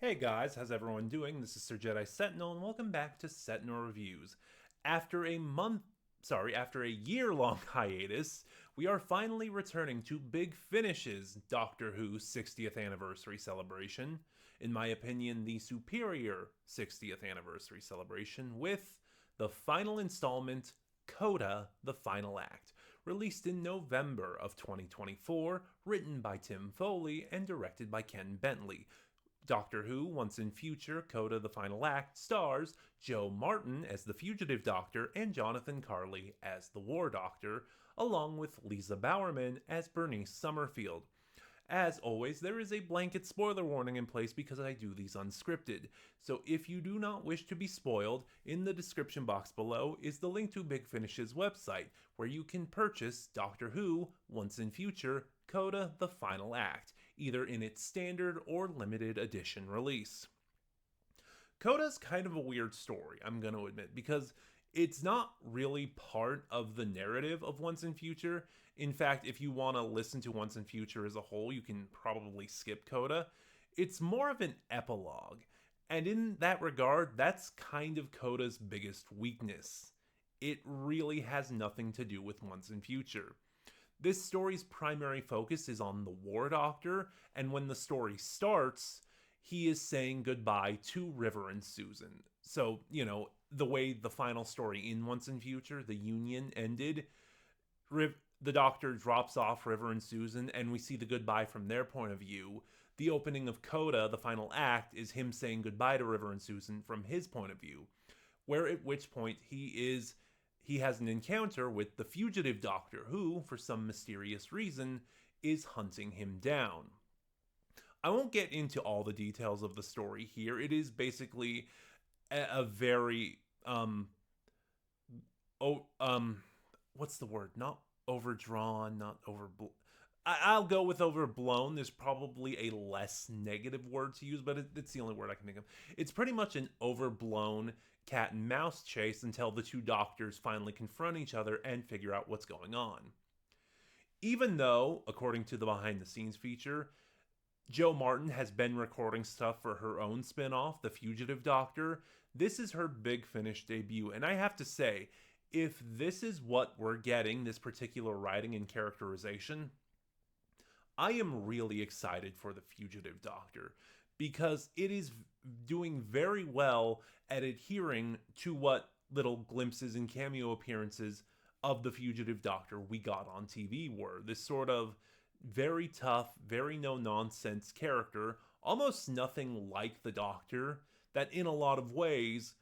Hey guys, how's everyone doing? This is Sir Jedi Sentinel, and welcome back to Sentinel Reviews. After a after a year-long hiatus, we are finally returning to Big Finish's Doctor Who 60th anniversary celebration. In my opinion, the superior 60th anniversary celebration with the final installment, Coda, the Final Act, released in November of 2024, written by Tim Foley and directed by Ken Bentley. Doctor Who, Once and Future, Coda the Final Act, stars Joe Martin as the Fugitive Doctor and Jonathan Carley as the War Doctor, along with Lisa Bowerman as Bernice Summerfield. As always, there is a blanket spoiler warning in place because I do these unscripted. So if you do not wish to be spoiled, in the description box below is the link to Big Finish's website, where you can purchase Doctor Who, Once and Future, Coda the Final Act, either in its standard or limited edition release. Coda's kind of a weird story, I'm going to admit, because it's not really part of the narrative of Once and Future. In fact, if you want to listen to Once and Future as a whole, you can probably skip Coda. It's more of an epilogue. And in that regard, that's kind of Coda's biggest weakness. It really has nothing to do with Once and Future. This story's primary focus is on the War Doctor, and when the story starts, he is saying goodbye to River and Susan. So, the way the final story in Once and Future, the Union, ended, the Doctor drops off River and Susan, and we see the goodbye from their point of view. The opening of Coda, the final act, is him saying goodbye to River and Susan from his point of view, where at which point he has an encounter with the Fugitive Doctor, who, for some mysterious reason, is hunting him down. I won't get into all the details of the story here. It is basically a very what's the word? Not overdrawn, not over. I'll go with overblown. There's probably a less negative word to use, but it's the only word I can think of. It's pretty much an overblown cat and mouse chase until the two doctors finally confront each other and figure out what's going on. Even though, according to the behind the scenes feature, Jo Martin has been recording stuff for her own spin-off, The Fugitive Doctor, this is her Big Finish debut. And I have to say, if this is what we're getting, this particular writing and characterization, I am really excited for The Fugitive Doctor because it is doing very well at adhering to what little glimpses and cameo appearances of the Fugitive Doctor we got on TV were. This sort of very tough, very no-nonsense character, almost nothing like the Doctor, that in a lot of ways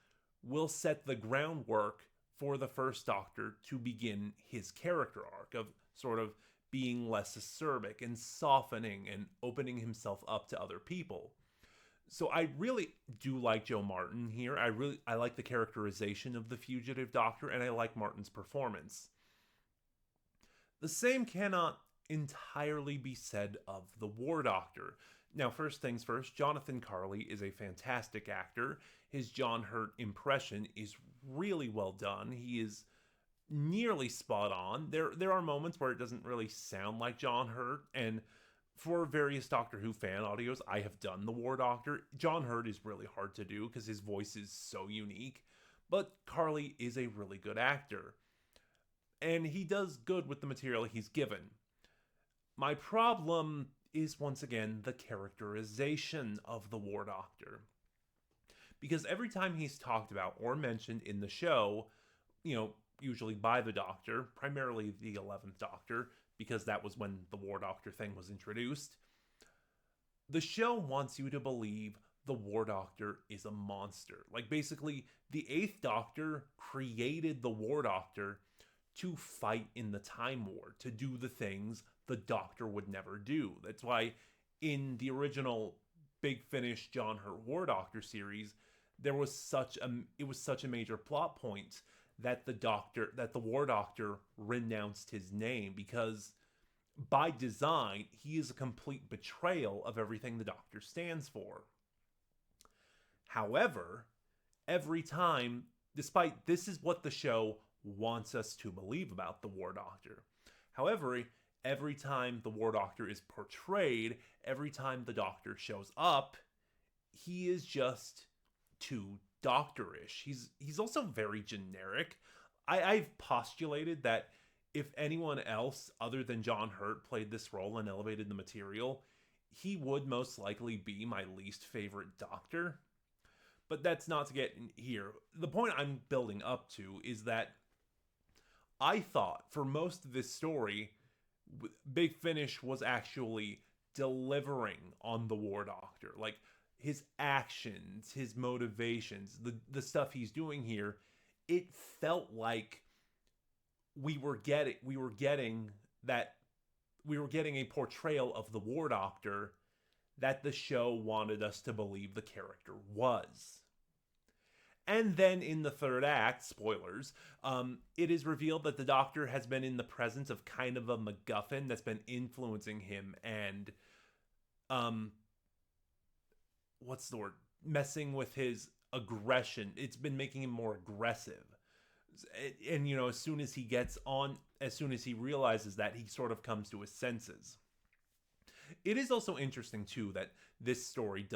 will set the groundwork for the first Doctor to begin his character arc of sort of being less acerbic and softening and opening himself up to other people. So I really do like Jo Martin here. I like the characterization of the Fugitive Doctor, and I like Martin's performance. The same cannot entirely be said of the War Doctor. Now, first things first, Jonathan Carley is a fantastic actor. His John Hurt impression is really well done. He is nearly spot on. There are moments where it doesn't really sound like John Hurt, and for various Doctor Who fan audios, I have done the War Doctor. John Hurt is really hard to do because his voice is so unique, but Carley is a really good actor, and he does good with the material he's given. My problem is, once again, the characterization of the War Doctor. Because every time he's talked about or mentioned in the show, usually by the Doctor, primarily the 11th Doctor, because that was when the War Doctor thing was introduced, the show wants you to believe the War Doctor is a monster. Like, basically, the 8th Doctor created the War Doctor to fight in the Time War, to do the things the Doctor would never do. That's why in the original Big Finish John Hurt War Doctor series, it was such a major plot point that the War Doctor renounced his name, because by design, he is a complete betrayal of everything the Doctor stands for. However, every time, despite this is what the show wants us to believe about the War Doctor. However, every time the War Doctor is portrayed, every time the Doctor shows up, he is just too doctorish. He's also very generic. I've postulated that if anyone else other than John Hurt played this role and elevated the material, he would most likely be my least favorite Doctor. But that's not to get in here. The point I'm building up to is that I thought for most of this story, Big Finish was actually delivering on the War Doctor. Like his actions, his motivations, the stuff he's doing here, it felt like we were getting a portrayal of the War Doctor that the show wanted us to believe the character was. And then in the third act, spoilers, it is revealed that the Doctor has been in the presence of kind of a MacGuffin that's been influencing him and, what's the word? Messing with his aggression. It's been making him more aggressive. And, as soon as he realizes that, he sort of comes to his senses. It is also interesting, too, that this story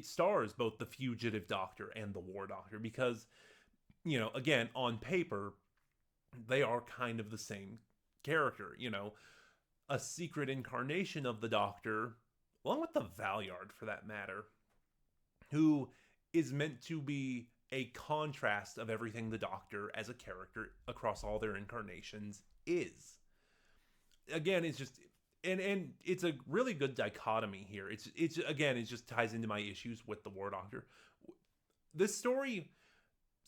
stars both the Fugitive Doctor and the War Doctor because, again, on paper, they are kind of the same character. A secret incarnation of the Doctor, along with the Valyard for that matter, who is meant to be a contrast of everything the Doctor as a character across all their incarnations is. Again, it's just... And it's a really good dichotomy here. It just ties into my issues with the War Doctor. This story...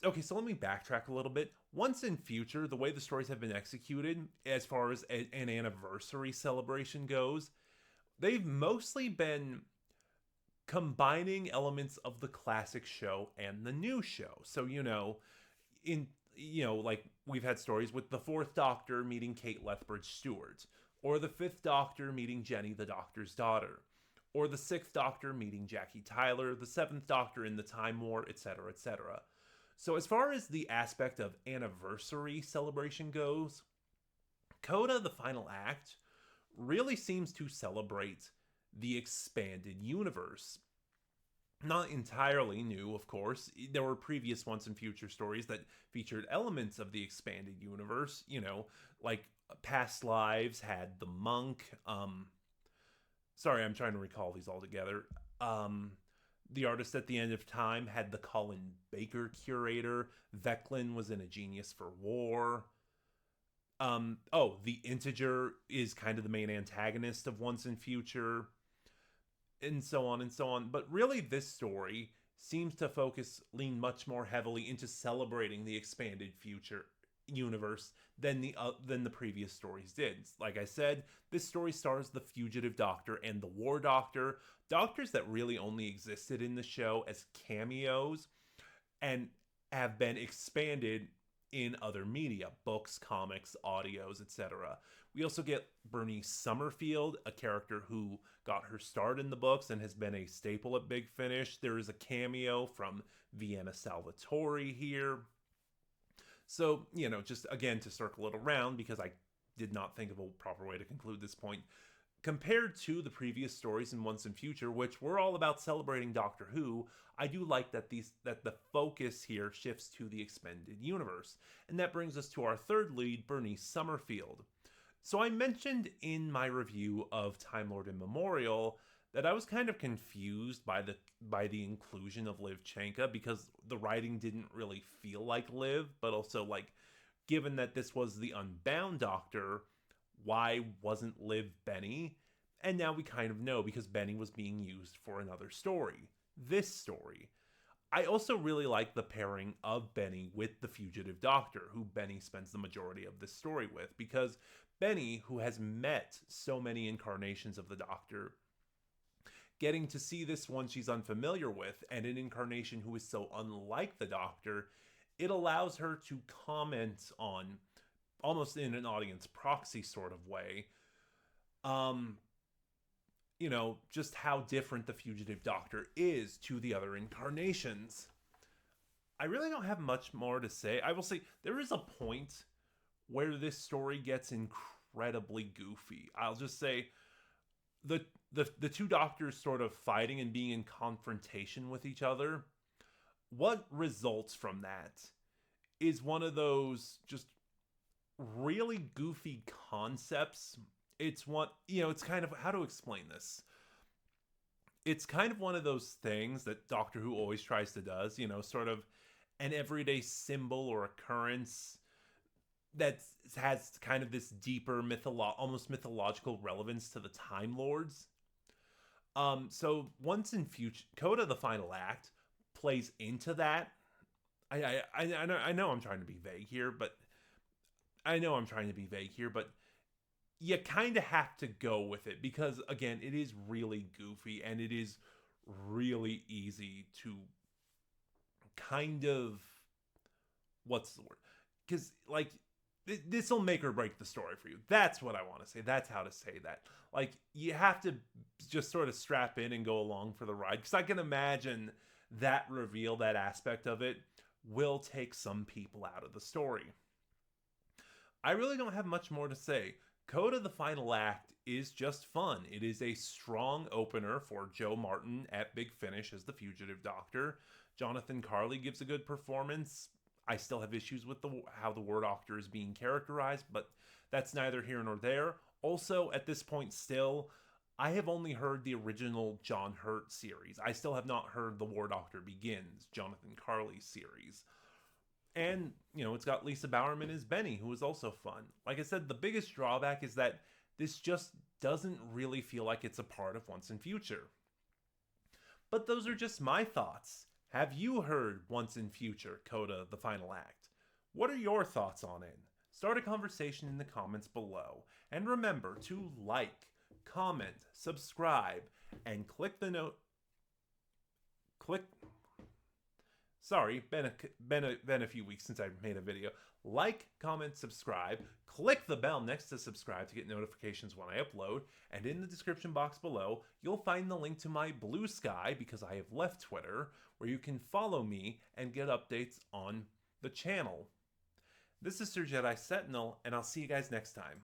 Okay, so let me backtrack a little bit. Once in Future, the way the stories have been executed, as far as an anniversary celebration goes, they've mostly been combining elements of the classic show and the new show. So, like we've had stories with the Fourth Doctor meeting Kate Lethbridge Stewart, or the Fifth Doctor meeting Jenny, the Doctor's daughter, or the Sixth Doctor meeting Jackie Tyler, the Seventh Doctor in the Time War, etc., etc. So as far as the aspect of anniversary celebration goes, Coda, the final act, really seems to celebrate the expanded universe. Not entirely new, of course. There were previous Once and Future stories that featured elements of the expanded universe, like Past Lives had the monk. Sorry, I'm trying to recall these all together. The Artist at the End of Time had the Colin Baker curator. Veclin was in A Genius for War. The Integer is kind of the main antagonist of Once and Future. And so on and so on. But really, this story seems to lean much more heavily into celebrating the expanded future universe than the previous stories did. Like I said, this story stars the Fugitive Doctor and the War Doctor, doctors that really only existed in the show as cameos and have been expanded in other media, books, comics, audios, etc. We also get Bernice Summerfield, a character who got her start in the books and has been a staple at Big Finish. There is a cameo from Vienna Salvatore here. So, just again to circle it around, because I did not think of a proper way to conclude this point. Compared to the previous stories in Once and Future, which were all about celebrating Doctor Who, I do like that the focus here shifts to the expanded universe. And that brings us to our third lead, Bernice Summerfield. So I mentioned in my review of Time Lord Immemorial that I was kind of confused by the inclusion of Liv Chanka, because the writing didn't really feel like Liv, but also, given that this was the Unbound Doctor, why wasn't Liv Benny? And now we kind of know, because Benny was being used for another story. This story. I also really like the pairing of Benny with the Fugitive Doctor, who Benny spends the majority of this story with, because Benny, who has met so many incarnations of the Doctor, getting to see this one she's unfamiliar with, and an incarnation who is so unlike the Doctor, it allows her to comment on, almost in an audience proxy sort of way, just how different the Fugitive Doctor is to the other incarnations. I really don't have much more to say. I will say there is a point where this story gets incredibly goofy. I'll just say the two doctors sort of fighting and being in confrontation with each other, what results from that is one of those just really goofy concepts. It's what, it's kind of, how to explain this? It's kind of one of those things that Doctor Who always tries to does, sort of an everyday symbol or occurrence that has kind of this deeper almost mythological relevance to the Time Lords. So once in future, Coda the Final Act plays into that. I know I'm trying to be vague here, but you kind of have to go with it because, again, it is really goofy and it is really easy to kind of, what's the word? Because, like, this will make or break the story for you. That's what I want to say. That's how to say that. Like, you have to just sort of strap in and go along for the ride. Because I can imagine that reveal, that aspect of it, will take some people out of the story. I really don't have much more to say. Coda the Final Act is just fun. It is a strong opener for Joe Martin at Big Finish as the Fugitive Doctor. Jonathan Carley gives a good performance. I still have issues with how the War Doctor is being characterized, but that's neither here nor there. Also, at this point still, I have only heard the original John Hurt series. I still have not heard The War Doctor Begins, Jonathan Carley's series. And, it's got Lisa Bowerman as Benny, who is also fun. Like I said, the biggest drawback is that this just doesn't really feel like it's a part of Once and Future. But those are just my thoughts. Have you heard Once and Future, Coda, the Final Act? What are your thoughts on it? Start a conversation in the comments below. And remember to like, comment, subscribe, and click the note... Sorry, been a few weeks since I made a video. Like, comment, subscribe, click the bell next to subscribe to get notifications when I upload, and in the description box below, you'll find the link to my Bluesky, because I have left Twitter, where you can follow me and get updates on the channel. This is Sir Jedi Sentinel, and I'll see you guys next time.